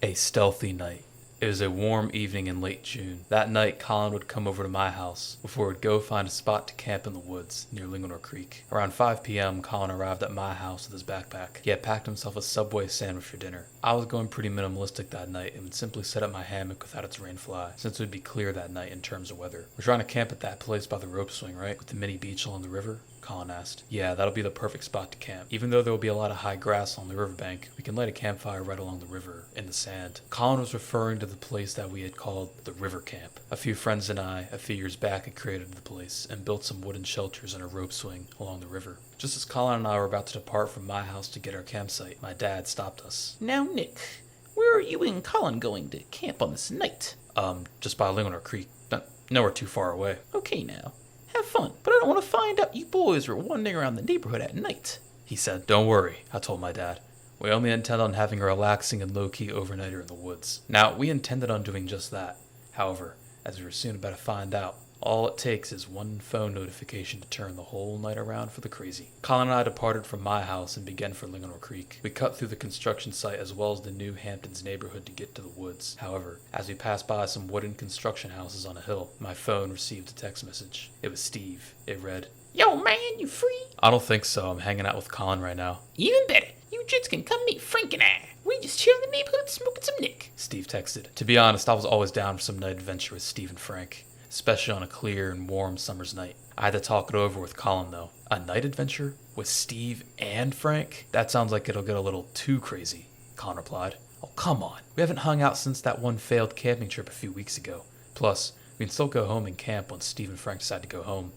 A stealthy night. It was a warm evening in late June. That night, Colin would come over to my house before we'd go find a spot to camp in the woods near Linganore Creek. Around 5 p.m., Colin arrived at my house with his backpack. He had packed himself a Subway sandwich for dinner. I was going pretty minimalistic that night and would simply set up my hammock without its rain fly, since it would be clear that night in terms of weather. We're trying to camp at that place by the rope swing, right? With the mini beach along the river? Colin asked. Yeah, that'll be the perfect spot to camp. Even though there will be a lot of high grass along the riverbank, we can light a campfire right along the river, in the sand. Colin was referring to the place that we had called the River Camp. A few friends and I, a few years back, had created the place and built some wooden shelters and a rope swing along the river. Just as Colin and I were about to depart from my house to get our campsite, my dad stopped us. Now, Nick, where are you and Colin going to camp on this night? Just by Linganore Creek. Nowhere too far away. Okay, now. Have fun, but I don't want to find out you boys were wandering around the neighborhood at night. He said. Don't worry, I told my dad. We only intend on having a relaxing and low-key overnighter in the woods. Now, we intended on doing just that. However, as we were soon about to find out, all it takes is one phone notification to turn the whole night around for the crazy. Colin and I departed from my house and began for Linganore Creek. We cut through the construction site as well as the New Hamptons neighborhood to get to the woods. However, as we passed by some wooden construction houses on a hill, my phone received a text message. It was Steve. It read, Yo, man, you free? I don't think so. I'm hanging out with Colin right now. Even better. You gents can come meet Frank and I. We just chill in the neighborhood smoking some Nick. Steve texted. To be honest, I was always down for some night adventure with Steve and Frank, especially on a clear and warm summer's night. I had to talk it over with Colin, though. A night adventure with Steve and Frank? That sounds like it'll get a little too crazy, Colin replied. Oh, come on. We haven't hung out since that one failed camping trip a few weeks ago. Plus, we can still go home and camp once Steve and Frank decide to go home.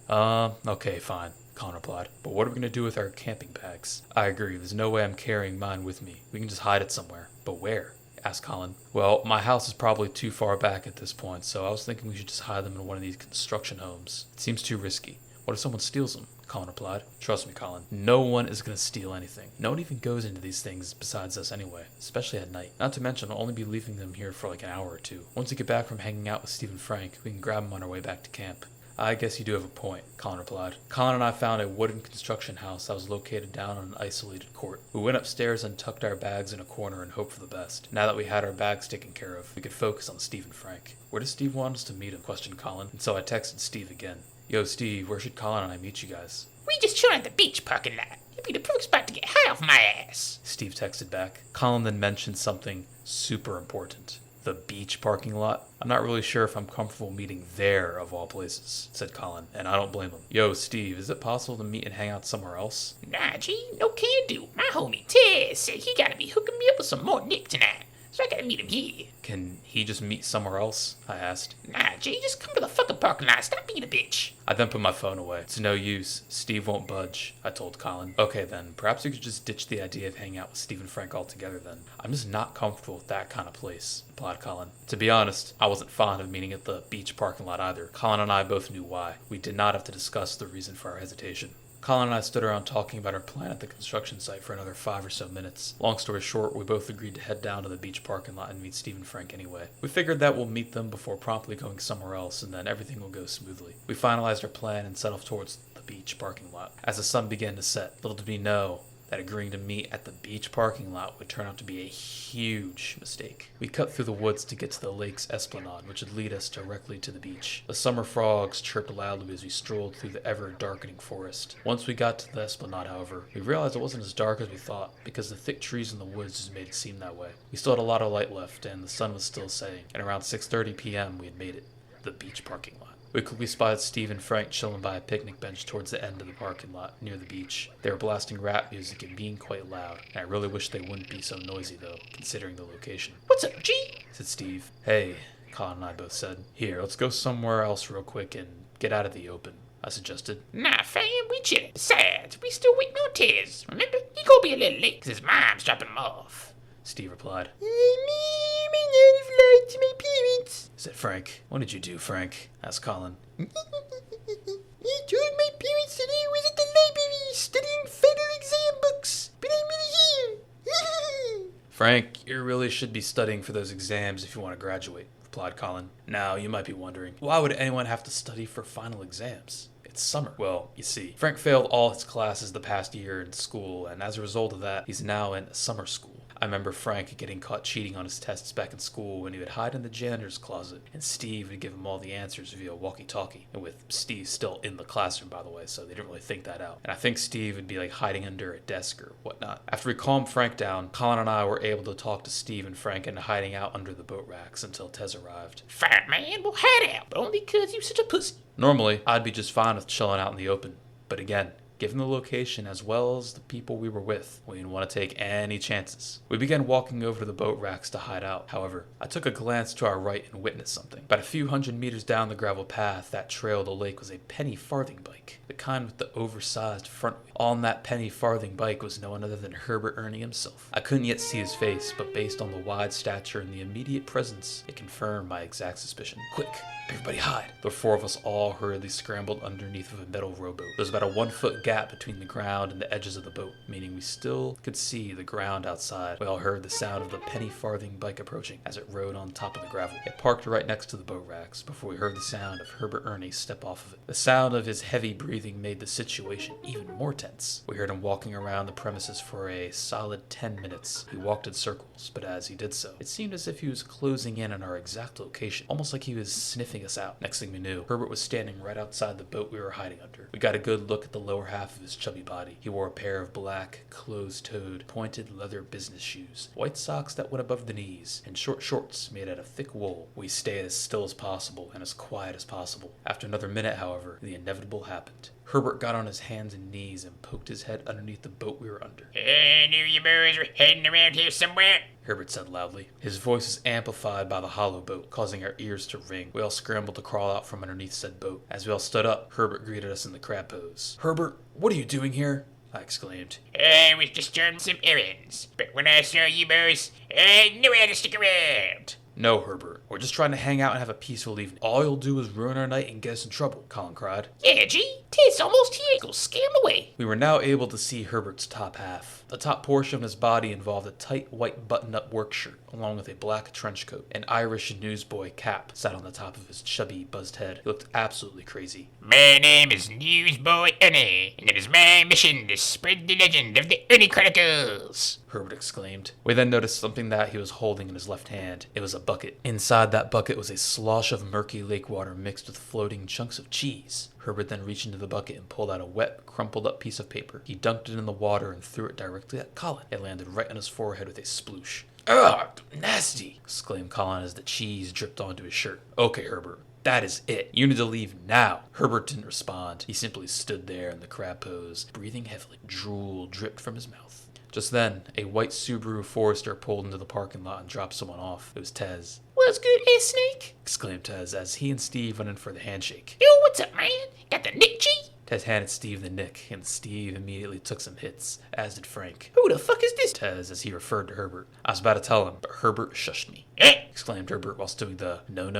Okay, fine, Colin replied. But what are we going to do with our camping bags? I agree, there's no way I'm carrying mine with me. We can just hide it somewhere. But where? Asked Colin. Well, my house is probably too far back at this point, so I was thinking we should just hide them in one of these construction homes. It seems too risky. What if someone steals them? Colin replied. Trust me, Colin. No one is going to steal anything. No one even goes into these things besides us anyway, especially at night. Not to mention, I'll only be leaving them here for like an hour or two. Once we get back from hanging out with Steve and Frank, we can grab them on our way back to camp. I guess you do have a point, Colin replied. Colin and I found a wooden construction house that was located down on an isolated court. We went upstairs and tucked our bags in a corner and hoped for the best. Now that we had our bags taken care of, we could focus on Steve and Frank. Where does Steve want us to meet him? Questioned Colin. And so I texted Steve again. Yo, Steve, where should Colin and I meet you guys? We just chill at the beach parking lot. It'd be the perfect spot to get high off my ass. Steve texted back. Colin then mentioned something super important. The beach parking lot? I'm not really sure if I'm comfortable meeting there, of all places, said Colin, and I don't blame him. Yo, Steve, is it possible to meet and hang out somewhere else? Nah, G, no can do. My homie Tez said he gotta be hooking me up with some more Nick tonight, so I gotta meet him here. Can he just meet somewhere else? I asked. Nah, G, just come to the fucking parking lot. Stop being a bitch. I then put my phone away. It's no use. Steve won't budge, I told Colin. Okay then, perhaps we could just ditch the idea of hanging out with Steve and Frank altogether then. I'm just not comfortable with that kind of place, replied Colin. To be honest, I wasn't fond of meeting at the beach parking lot either. Colin and I both knew why. We did not have to discuss the reason for our hesitation. Colin and I stood around talking about our plan at the construction site for another 5 or so minutes. Long story short, we both agreed to head down to the beach parking lot and meet Steve and Frank anyway. We figured that we'll meet them before promptly going somewhere else, and then everything will go smoothly. We finalized our plan and set off towards the beach parking lot. As the sun began to set, little did we know that agreeing to meet at the beach parking lot would turn out to be a huge mistake. We cut through the woods to get to the lake's esplanade, which would lead us directly to the beach. The summer frogs chirped loudly as we strolled through the ever-darkening forest. Once we got to the esplanade, however, we realized it wasn't as dark as we thought, because the thick trees in the woods just made it seem that way. We still had a lot of light left, and the sun was still setting, and around 6:30 p.m. we had made it. The beach parking lot. We quickly spotted Steve and Frank chilling by a picnic bench towards the end of the parking lot, near the beach. They were blasting rap music and being quite loud, and I really wish they wouldn't be so noisy though, considering the location. What's up, G? Said Steve. Hey, Colin and I both said. Here, let's go somewhere else real quick and get out of the open, I suggested. Nah, fam, we chillin'. Besides, we still waiting on Tez. Remember, he gonna be a little late 'cause his mom's dropping him off. Steve replied. My flight to my parents, said Frank. What did you do, Frank? Asked Colin. I told my parents that I was at the library studying final exam books, but I'm really here. Frank, you really should be studying for those exams if you want to graduate, replied Colin. Now, you might be wondering, why would anyone have to study for final exams? It's summer. Well, you see, Frank failed all his classes the past year in school, and as a result of that, he's now in summer school. I remember Frank getting caught cheating on his tests back in school when he would hide in the janitor's closet, and Steve would give him all the answers via walkie-talkie. And with Steve still in the classroom, by the way, so they didn't really think that out. And I think Steve would be like hiding under a desk or whatnot. After we calmed Frank down, Colin and I were able to talk to Steve and Frank into hiding out under the boat racks until Tez arrived. Fine, man, we'll hide out, but only 'cause you such a pussy. Normally, I'd be just fine with chilling out in the open, but again, given the location as well as the people we were with, we didn't want to take any chances. We began walking over to the boat racks to hide out. However, I took a glance to our right and witnessed something. About a few hundred meters down the gravel path that trailed the lake was a penny farthing bike, the kind with the oversized front wheel. On that penny farthing bike was no one other than Herbert Ernie himself. I couldn't yet see his face, but based on the wide stature and the immediate presence, it confirmed my exact suspicion. Quick, everybody hide. The four of us all hurriedly scrambled underneath of a metal rowboat. There was about a 1-foot gap between the ground and the edges of the boat, meaning we still could see the ground outside. We all heard the sound of the penny farthing bike approaching as it rode on top of the gravel. It parked right next to the boat racks before we heard the sound of Herbert Ernie step off of it. The sound of his heavy breathing made the situation even more tense. We heard him walking around the premises for a solid 10 minutes. He walked in circles, but as he did so, it seemed as if he was closing in on our exact location, almost like he was sniffing us out. Next thing we knew, Herbert was standing right outside the boat we were hiding under. We got a good look at the lower half of his chubby body. He wore a pair of black, closed-toed, pointed leather business shoes, white socks that went above the knees, and short shorts made out of thick wool. We stayed as still as possible and as quiet as possible. After another minute, however, the inevitable happened. Herbert got on his hands and knees and poked his head underneath the boat we were under. I knew you boys were heading around here somewhere, Herbert said loudly. His voice was amplified by the hollow boat, causing our ears to ring. We all scrambled to crawl out from underneath said boat. As we all stood up, Herbert greeted us in the crab pose. "Herbert, what are you doing here?" I exclaimed. I was just doing some errands, but when I saw you boys, I knew I had to stick around. "No, Herbert. We're just trying to hang out and have a peaceful evening. All you'll do is ruin our night and get us in trouble," Colin cried. Yeah, G, Ted's almost here. Go scare him away. We were now able to see Herbert's top half. The top portion of his body involved a tight white button-up work shirt, along with a black trench coat. An Irish newsboy cap sat on the top of his chubby, buzzed head. He looked absolutely crazy. My name is Newsboy Ernie, and it is my mission to spread the legend of the Ernie Chronicles, Herbert exclaimed. We then noticed something that he was holding in his left hand. It was a bucket. Inside that bucket was a slosh of murky lake water mixed with floating chunks of cheese. Herbert then reached into the bucket and pulled out a wet, crumpled up piece of paper. He dunked it in the water and threw it directly at Colin. It landed right on his forehead with a sploosh. "Ugh, nasty!" exclaimed Colin as the cheese dripped onto his shirt. "Okay, Herbert. That is it. You need to leave now." Herbert didn't respond. He simply stood there in the crab pose, breathing heavily. Drool dripped from his mouth. Just then, a white Subaru Forester pulled into the parking lot and dropped someone off. It was Tez. "What's good, Snake?" exclaimed Tez as he and Steve went in for the handshake. Yo, what's up, man? Got the Nick G? Tez handed Steve the nick, and Steve immediately took some hits, as did Frank. Who the fuck is this? Tez, as he referred to Herbert. I was about to tell him, but Herbert shushed me. Exclaimed Herbert whilst doing the no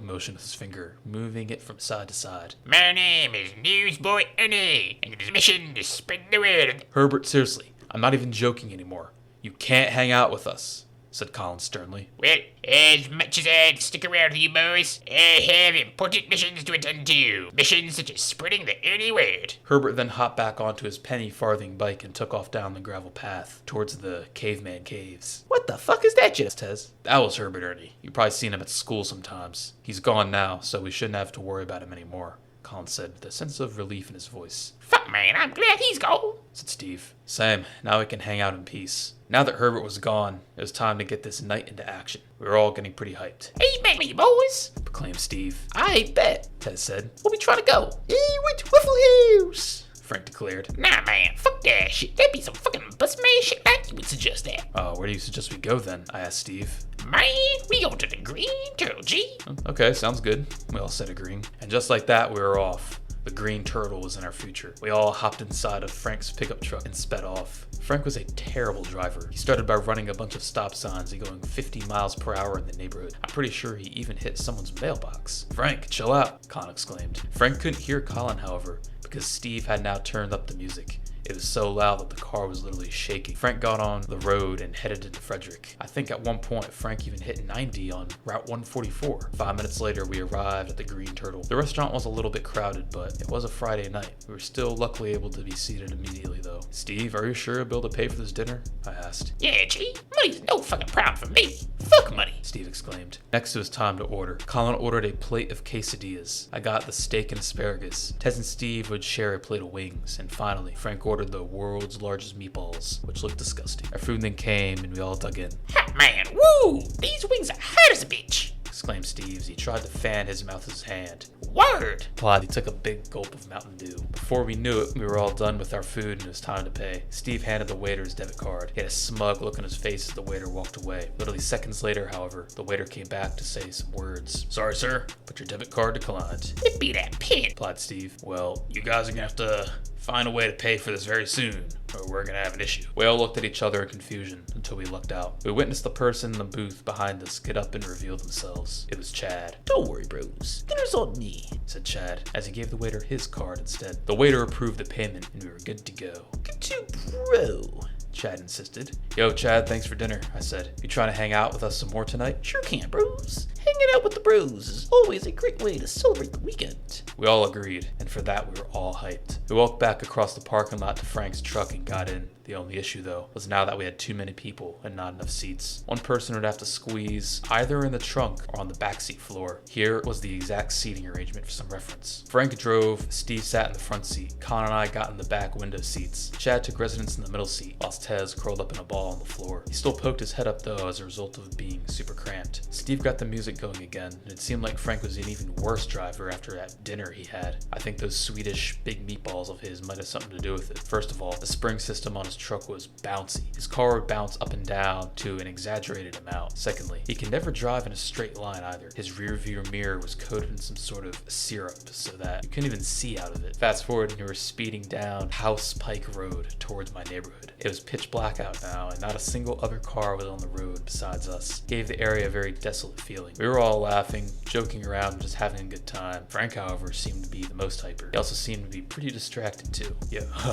motion with his finger, moving it from side to side. My name is Newsboy Ernie, and it is mission to spread the word. Herbert, seriously, I'm not even joking anymore. You can't hang out with us, said Colin sternly. Well, as much as I'd stick around with you boys, I have important missions to attend to. Missions such as spreading the Ernie word. Herbert then hopped back onto his penny farthing bike and took off down the gravel path towards the caveman caves. What the fuck is that, Yes, Tez. That was Herbert Ernie. You've probably seen him at school sometimes. He's gone now, so we shouldn't have to worry about him anymore, Colin said with a sense of relief in his voice. Fuck, man, I'm glad he's gone, said Steve. Same. Now we can hang out in peace. Now that Herbert was gone, it was time to get this night into action. We were all getting pretty hyped. Hey, bet me, boys, proclaimed Steve. I bet, Tez said. Where we trying to go? Hey, went to Waffle House, Frank declared. Nah, man, fuck that shit. That'd be some fucking bus-man shit. You would suggest that. Where do you suggest we go then? I asked Steve. Man, we go to the Green Turtle, G. Okay, sounds good. We all said agreeing. And just like that, we were off. The Green Turtle was in our future. We all hopped inside of Frank's pickup truck and sped off. Frank was a terrible driver. He started by running a bunch of stop signs and going 50 miles per hour in the neighborhood. I'm pretty sure he even hit someone's mailbox. Frank, chill out, Colin exclaimed. Frank couldn't hear Colin, however, because Steve had now turned up the music. It was so loud that the car was literally shaking. Frank got on the road and headed into Frederick. I think at one point Frank even hit 90 on Route 144. 5 minutes later, we arrived at the Green Turtle. The restaurant was a little bit crowded, but it was a Friday night. We were still luckily able to be seated immediately though. Steve, are you sure you'll be able to pay for this dinner? I asked. Yeah, G. Money's no fucking problem for me. Fuck money. Steve exclaimed. Next it was time to order. Colin ordered a plate of quesadillas. I got the steak and asparagus. Tez and Steve would share a plate of wings. And finally, Frank ordered the world's largest meatballs, which looked disgusting. Our food then came and we all dug in. Hot man, woo! These wings are hot as a bitch. Exclaimed Steve as he tried to fan his mouth with his hand. Word! He took a big gulp of Mountain Dew. Before we knew it, we were all done with our food and it was time to pay. Steve handed the waiter his debit card. He had a smug look on his face as the waiter walked away. Literally seconds later, however, the waiter came back to say some words. Sorry, sir, but your debit card declined. It be that pin. Replied Steve. Well, you guys are gonna have to find a way to pay for this very soon, or we're gonna have an issue. We all looked at each other in confusion until we lucked out. We witnessed the person in the booth behind us get up and reveal themselves. It was Chad. Don't worry, bros. Dinner's on me, said Chad, as he gave the waiter his card instead. The waiter approved the payment, and we were good to go. Good to bro. Chad insisted. Yo, Chad, thanks for dinner, I said. You trying to hang out with us some more tonight? Sure can, bros. Hanging out with the bros is always a great way to celebrate the weekend. We all agreed, and for that we were all hyped. We walked back across the parking lot to Frank's truck and got in. The only issue, though, was now that we had too many people and not enough seats. One person would have to squeeze either in the trunk or on the backseat floor. Here was the exact seating arrangement for some reference. Frank drove, Steve sat in the front seat, Con and I got in the back window seats. Chad took residence in the middle seat, whilst Tez curled up in a ball on the floor. He still poked his head up though as a result of being super cramped. Steve got the music going again, and it seemed like Frank was an even worse driver after that dinner he had. I think those Swedish big meatballs of his might have something to do with it. First of all, the spring system on his truck was bouncy. His car would bounce up and down to an exaggerated amount. Secondly, he could never drive in a straight line either. His rear view mirror was coated in some sort of syrup so that you couldn't even see out of it. Fast forward and we were speeding down House Pike Road towards my neighborhood. It was pitch black out now and not a single other car was on the road besides us. It gave the area a very desolate feeling. We were all laughing, joking around, and just having a good time. Frank, however, seemed to be the most hyper. He also seemed to be pretty distracted too.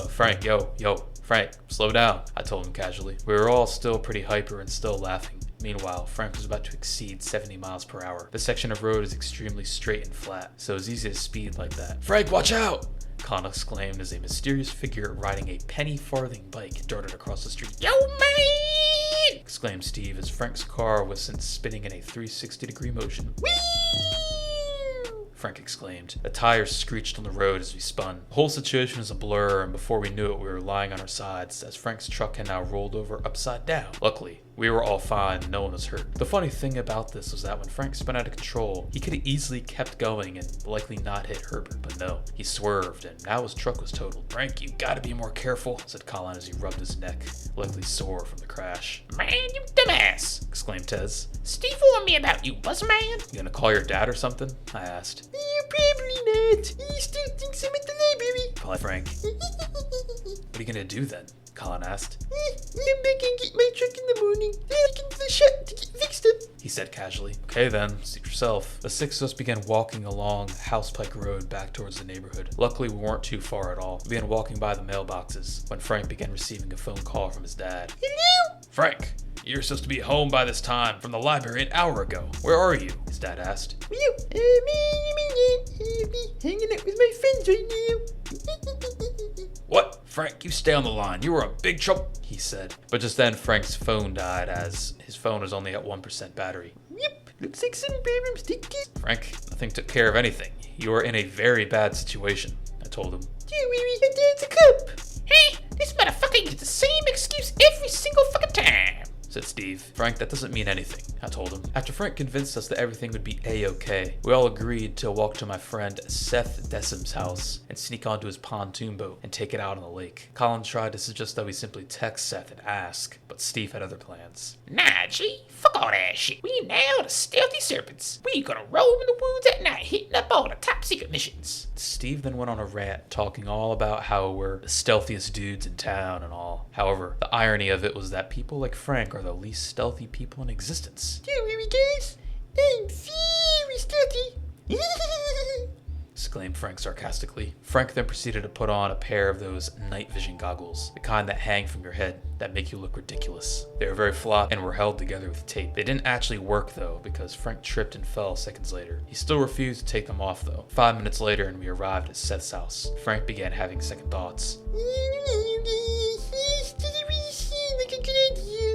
Frank, Frank, slow down, I told him casually. We were all still pretty hyper and still laughing. Meanwhile, Frank was about to exceed 70 miles per hour. This section of road is extremely straight and flat, so it's easy to speed like that. Frank, watch out! Con exclaimed as a mysterious figure riding a penny farthing bike darted across the street. Yo, man! Exclaimed Steve as Frank's car was sent spinning in a 360-degree motion. Whee! Frank exclaimed. The tires screeched on the road as we spun. The whole situation was a blur, and before we knew it, we were lying on our sides as Frank's truck had now rolled over upside down. Luckily, we were all fine, no one was hurt. The funny thing about this was that when Frank spun out of control, he could have easily kept going and likely not hit Herbert, but no, he swerved and now his truck was totaled. Frank, you gotta be more careful, said Colin as he rubbed his neck, likely sore from the crash. Man, you dumbass, exclaimed Tez. Steve warned me about you, buzzman. You gonna call your dad or something? I asked. Probably not. He still thinks I'm at the library. Probably Frank. What are you gonna do then? Colin asked. I'm back and get my truck in the morning. Then I can to the shop to get fixed up, he said casually. Okay then, suit yourself. The six of us began walking along House Pike Road back towards the neighborhood. Luckily, we weren't too far at all. We began walking by the mailboxes when Frank began receiving a phone call from his dad. Hello? Frank, you're supposed to be home by this time from the library an hour ago. Where are you? His dad asked. I'll be hanging out with my friends right now. What? Frank, you stay on the line. You were in big trouble, he said. But just then, Frank's phone died as his phone was only at 1% battery. Yep, looks like some problems take place. Frank, nothing took care of anything. You are in a very bad situation, I told him. Don't worry, my dad's a cop. Hey, this motherfucker uses the same excuse every single fucking time, said Steve. Frank, that doesn't mean anything, I told him. After Frank convinced us that everything would be a-okay, we all agreed to walk to my friend Seth Dessim's house and sneak onto his pontoon boat and take it out on the lake. Colin tried to suggest that we simply text Seth and ask, but Steve had other plans. Nah, G, fuck all that shit. We now the Stealthy Serpents. We gonna roam in the woods at night, hitting up all the top secret missions. Steve then went on a rant, talking all about how we're the stealthiest dudes in town and all. However, the irony of it was that people like Frank are the least stealthy people in existence. Don't worry, guys. I'm very stealthy. exclaimed Frank sarcastically. Frank then proceeded to put on a pair of those night vision goggles, the kind that hang from your head that make you look ridiculous. They were very floppy and were held together with tape. They didn't actually work though, because Frank tripped and fell seconds later. He still refused to take them off though. 5 minutes later and we arrived at Seth's house. Frank began having second thoughts.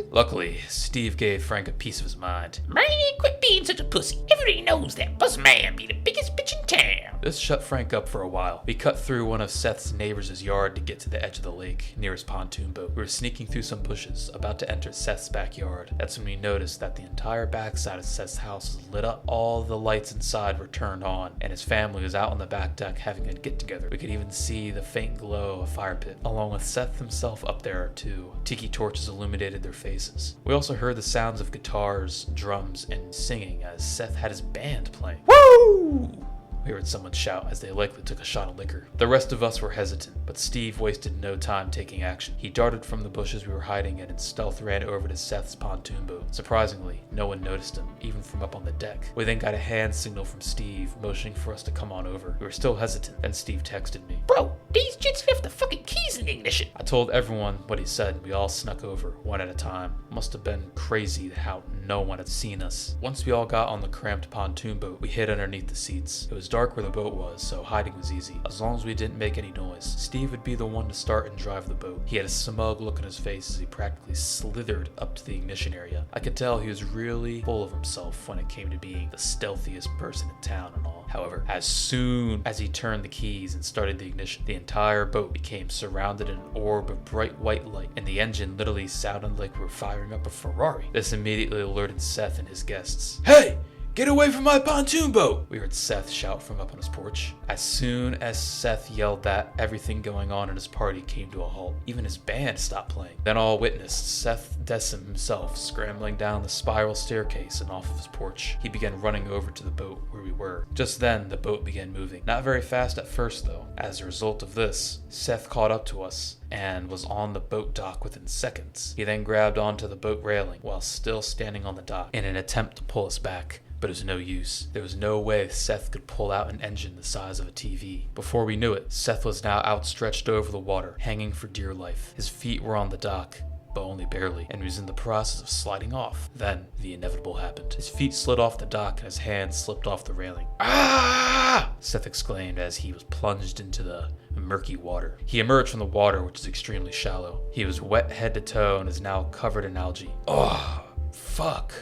Luckily, Steve gave Frank a piece of his mind. Man, quit being such a pussy. Everybody knows that Buzzman be the biggest bitch in town. This shut Frank up for a while. We cut through one of Seth's neighbors' yard to get to the edge of the lake, near his pontoon boat. We were sneaking through some bushes, about to enter Seth's backyard. That's when we noticed that the entire backside of Seth's house was lit up. All the lights inside were turned on, and his family was out on the back deck having a get-together. We could even see the faint glow of a fire pit, along with Seth himself up there too. Tiki torches illuminated their faces. We also heard the sounds of guitars, drums, and singing as Seth had his band playing. Woo! We heard someone shout as they likely took a shot of liquor. The rest of us were hesitant, but Steve wasted no time taking action. He darted from the bushes we were hiding in and stealth ran over to Seth's pontoon boat. Surprisingly, no one noticed him, even from up on the deck. We then got a hand signal from Steve, motioning for us to come on over. We were still hesitant, then Steve texted me. Bro, these jits left the fucking keys in the ignition. I told everyone what he said and we all snuck over, one at a time. Must have been crazy how no one had seen us. Once we all got on the cramped pontoon boat, we hid underneath the seats. It was dark where the boat was, so hiding was easy. As long as we didn't make any noise, Steve would be the one to start and drive the boat. He had a smug look on his face as he practically slithered up to the ignition area. I could tell he was really full of himself when it came to being the stealthiest person in town and all. However, as soon as he turned the keys and started the ignition, the entire boat became surrounded in an orb of bright white light, and the engine literally sounded like we were firing up a Ferrari. This immediately alerted Seth and his guests. Hey! Get away from my pontoon boat! We heard Seth shout from up on his porch. As soon as Seth yelled that, everything going on in his party came to a halt. Even his band stopped playing. Then all witnessed Seth Decim himself scrambling down the spiral staircase and off of his porch. He began running over to the boat where we were. Just then, the boat began moving. Not very fast at first though. As a result of this, Seth caught up to us and was on the boat dock within seconds. He then grabbed onto the boat railing while still standing on the dock in an attempt to pull us back. But it was no use. There was no way Seth could pull out an engine the size of a TV. Before we knew it, Seth was now outstretched over the water, hanging for dear life. His feet were on the dock, but only barely, and he was in the process of sliding off. Then, the inevitable happened. His feet slid off the dock and his hands slipped off the railing. Ah! Seth exclaimed as he was plunged into the murky water. He emerged from the water, which is extremely shallow. He was wet head to toe and is now covered in algae. Oh, fuck,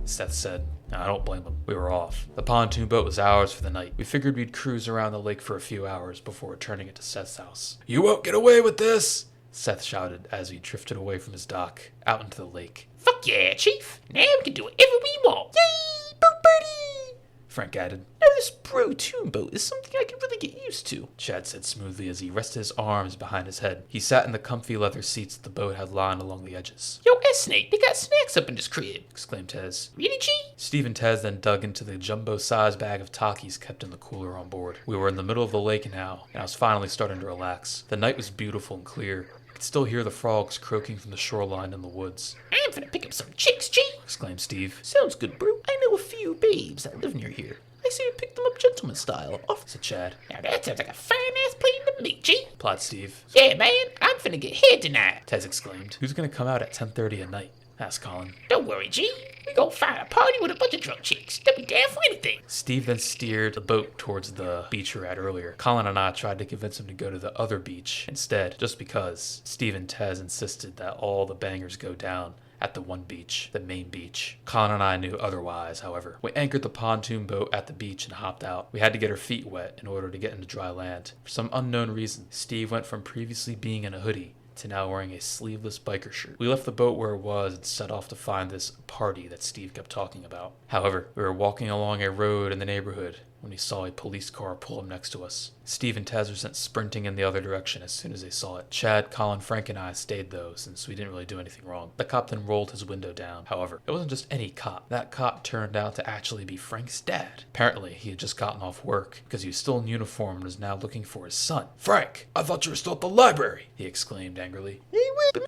Seth said. I don't blame him. We were off. The pontoon boat was ours for the night. We figured we'd cruise around the lake for a few hours before returning it to Seth's house. You won't get away with this! Seth shouted as we drifted away from his dock, out into the lake. Fuck yeah, Chief. Now we can do whatever we want. Yay, boat party! Frank added. Now this pontoon boat is something I can really get used to, Chad said smoothly as he rested his arms behind his head. He sat in the comfy leather seats the boat had lined along the edges. Yo, S-Snake, they got snacks up in this crib, exclaimed Tez. Really, G? Steve and Tez then dug into the jumbo-sized bag of Takis kept in the cooler on board. We were in the middle of the lake now, and I was finally starting to relax. The night was beautiful and clear. I could still hear the frogs croaking from the shoreline in the woods. I'm finna pick up some chicks, G, exclaimed Steve. Sounds good, bro. I know a few babes that live near here. I say we pick them up gentleman style, said Chad. Now that sounds like a fine-ass plan to me, G, replied Steve. Yeah, man, I'm finna get head tonight, Tez exclaimed. Who's gonna come out at 10:30 at night? Asked Colin. Don't worry, G. We gonna find a party with a bunch of drunk chicks. They'll be down for anything. Steve then steered the boat towards the beach we were at earlier. Colin and I tried to convince him to go to the other beach instead, just because Steve and Tez insisted that all the bangers go down at the one beach, the main beach. Colin and I knew otherwise, however. We anchored the pontoon boat at the beach and hopped out. We had to get our feet wet in order to get into dry land. For some unknown reason, Steve went from previously being in a hoodie to now wearing a sleeveless biker shirt. We left the boat where it was and set off to find this party that Steve kept talking about. However, we were walking along a road in the neighborhood when we saw a police car pull up next to us. Steve and Tez were sent sprinting in the other direction as soon as they saw it. Chad, Colin, Frank, and I stayed though, since we didn't really do anything wrong. The cop then rolled his window down. However, it wasn't just any cop. That cop turned out to actually be Frank's dad. Apparently, he had just gotten off work because he was still in uniform and was now looking for his son. Frank, I thought you were still at the library, he exclaimed angrily.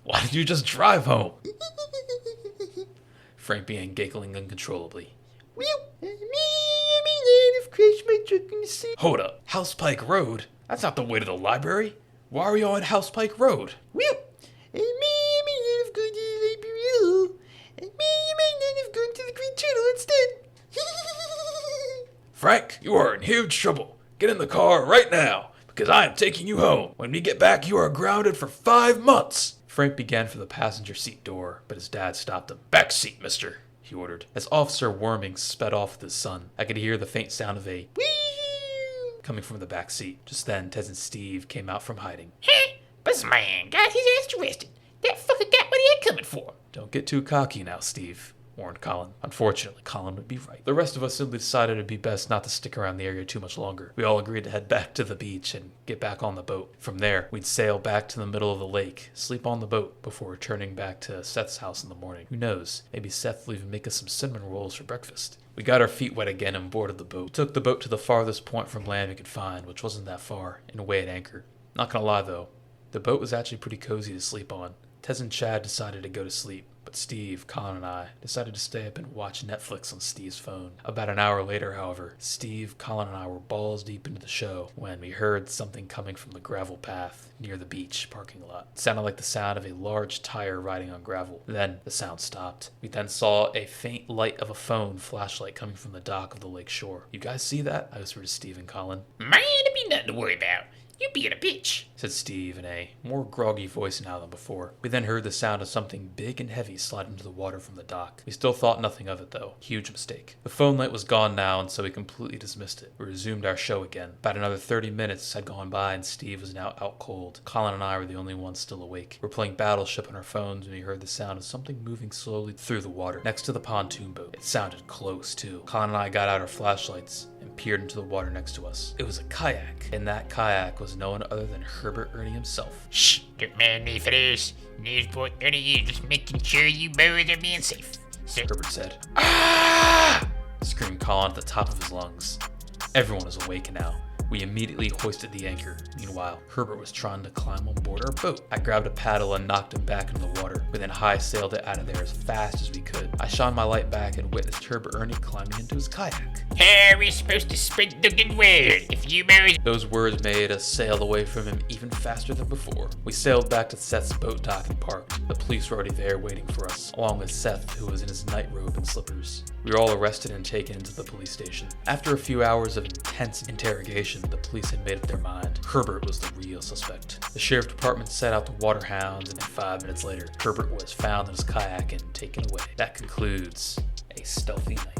Why did you just drive home? Frank began giggling uncontrollably. Well, me, I mean, of crashed my truck in the sea. Hold up. House Pike Road? That's not the way to the library. Why are we on House Pike Road? Well, I may not have gone to the library at all. I may not have gone to the Green Turtle instead. Frank, you are in huge trouble. Get in the car right now, because I am taking you home. When we get back, you are grounded for 5 months. Frank began for the passenger seat door, but his dad stopped him. Back seat, mister, he ordered. As Officer Worming sped off with his son, I could hear the faint sound of a whee coming from the back seat. Just then, Tez and Steve came out from hiding. Huh? Buzzman got his ass arrested. That fucker got what he had coming for. Don't get too cocky now, Steve, warned Colin. Unfortunately, Colin would be right. The rest of us simply decided it'd be best not to stick around the area too much longer. We all agreed to head back to the beach and get back on the boat. From there, we'd sail back to the middle of the lake, sleep on the boat before returning back to Seth's house in the morning. Who knows, maybe Seth will even make us some cinnamon rolls for breakfast. We got our feet wet again and boarded the boat. We took the boat to the farthest point from land we could find, which wasn't that far, and away at anchor. Not gonna lie though, the boat was actually pretty cozy to sleep on. Tez and Chad decided to go to sleep, but Steve, Colin, and I decided to stay up and watch Netflix on Steve's phone. About an hour later, however, Steve, Colin, and I were balls deep into the show when we heard something coming from the gravel path near the beach parking lot. It sounded like the sound of a large tire riding on gravel. Then the sound stopped. We then saw a faint light of a phone flashlight coming from the dock of the lake shore. You guys see that? I whispered to Steve and Colin. Man, it be nothing to worry about. You being a bitch, said Steve in a more groggy voice now than before. We then heard the sound of something big and heavy slide into the water from the dock. We still thought nothing of it though. Huge mistake. The phone light was gone now, and so we completely dismissed it. We resumed our show again. About another 30 minutes had gone by and Steve was now out cold. Colin and I were the only ones still awake. We were playing Battleship on our phones when we heard the sound of something moving slowly through the water next to the pontoon boat. It sounded close too. Colin and I got out our flashlights and peered into the water next to us. It was a kayak, and that kayak was no one other than Herbert Ernie himself. Shh, don't mind me for this. Newsboy Ernie here, just making sure you boys are being safe. Sir. Herbert said. Ah! Screamed Colin at the top of his lungs. Everyone was awake now. We immediately hoisted the anchor. Meanwhile, Herbert was trying to climb on board our boat. I grabbed a paddle and knocked him back into the water. We then high-sailed it out of there as fast as we could. I shone my light back and witnessed Herbert Ernie climbing into his kayak. How are we supposed to spread the good word if you boys... Those words made us sail away from him even faster than before. We sailed back to Seth's boat dock and parked. The police were already there waiting for us, along with Seth, who was in his night robe and slippers. We were all arrested and taken into the police station. After a few hours of intense interrogation, the police had made up their mind. Herbert was the real suspect. The sheriff department set out the water hounds, and 5 minutes later, Herbert was found in his kayak and taken away. That concludes a stealthy night.